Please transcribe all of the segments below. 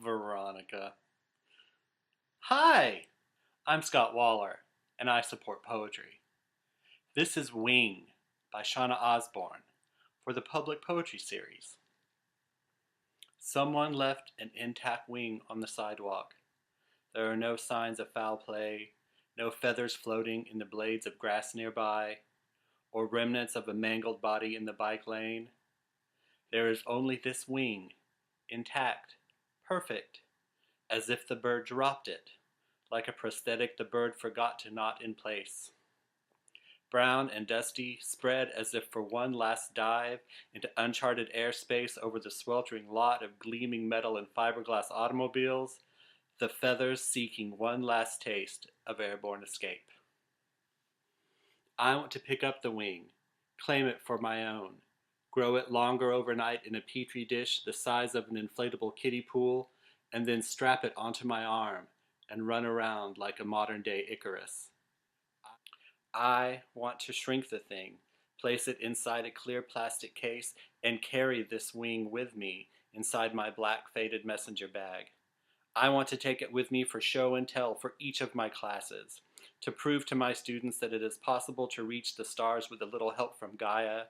Veronica. Hi, I'm Scott Waller, and I support poetry. This is Wing by Shauna Osborn for the Public Poetry Series. Someone left an intact wing on the sidewalk. There are no signs of foul play, no feathers floating in the blades of grass nearby, or remnants of a mangled body in the bike lane. There is only this wing, intact, perfect, as if the bird dropped it, like a prosthetic the bird forgot to knot in place. Brown and dusty, spread as if for one last dive into uncharted airspace over the sweltering lot of gleaming metal and fiberglass automobiles, the feathers seeking one last taste of airborne escape. I want to pick up the wing, claim it for my own, grow it longer overnight in a petri dish the size of an inflatable kiddie pool, and then strap it onto my arm and run around like a modern-day Icarus. I want to shrink the thing, place it inside a clear plastic case, and carry this wing with me inside my black faded messenger bag. I want to take it with me for show and tell for each of my classes, to prove to my students that it is possible to reach the stars with a little help from Gaia,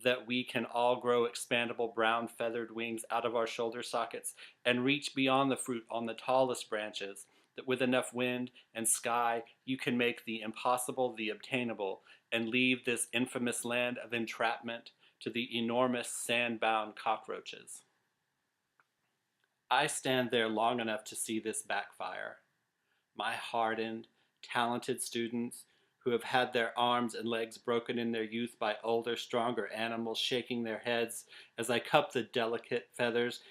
that we can all grow expandable brown feathered wings out of our shoulder sockets and reach beyond the fruit on the tallest branches, that with enough wind and sky you can make the impossible the obtainable and leave this infamous land of entrapment to the enormous sand-bound cockroaches. I stand there long enough to see this backfire. My hardened, talented students who have had their arms and legs broken in their youth by older, stronger animals shaking their heads as I cup the delicate feathers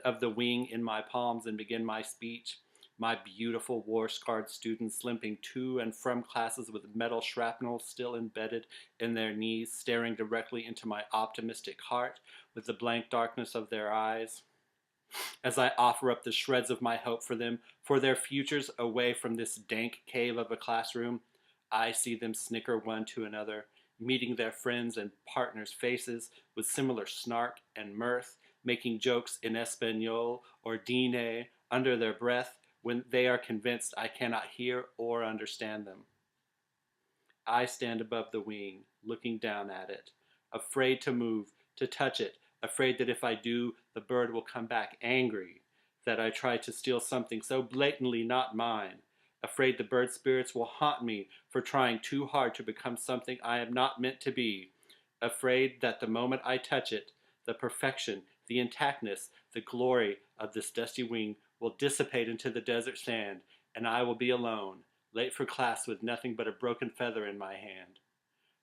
of the wing in my palms and begin my speech. My beautiful war-scarred students limping to and from classes with metal shrapnel still embedded in their knees, staring directly into my optimistic heart with the blank darkness of their eyes. As I offer up the shreds of my hope for them, for their futures away from this dank cave of a classroom, I see them snicker one to another, meeting their friends' and partners' faces with similar snark and mirth, making jokes in Espanol or Diné under their breath when they are convinced I cannot hear or understand them. I stand above the wing, looking down at it, afraid to move, to touch it, afraid that if I do, the bird will come back angry, that I try to steal something so blatantly not mine, afraid the bird spirits will haunt me for trying too hard to become something I am not meant to be, afraid that the moment I touch it, the perfection, the intactness, the glory of this dusty wing will dissipate into the desert sand, and I will be alone, late for class with nothing but a broken feather in my hand.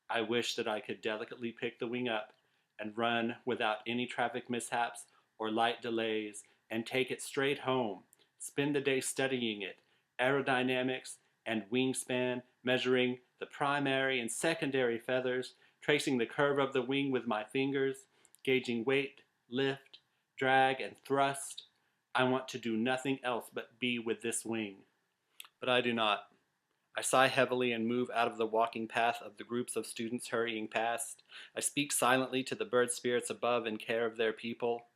I wish that I could delicately pick the wing up and run without any traffic mishaps or light delays and take it straight home, spend the day studying it, aerodynamics and wingspan, measuring the primary and secondary feathers, tracing the curve of the wing with my fingers, gauging weight, lift, drag, and thrust. I want to do nothing else but be with this wing. But I do not. I sigh heavily and move out of the walking path of the groups of students hurrying past. I speak silently to the bird spirits above in care of their people.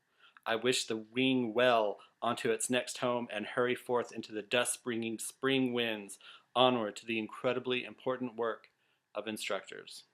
I wish the wing well onto its next home and hurry forth into the dust-bringing spring winds onward to the incredibly important work of instructors.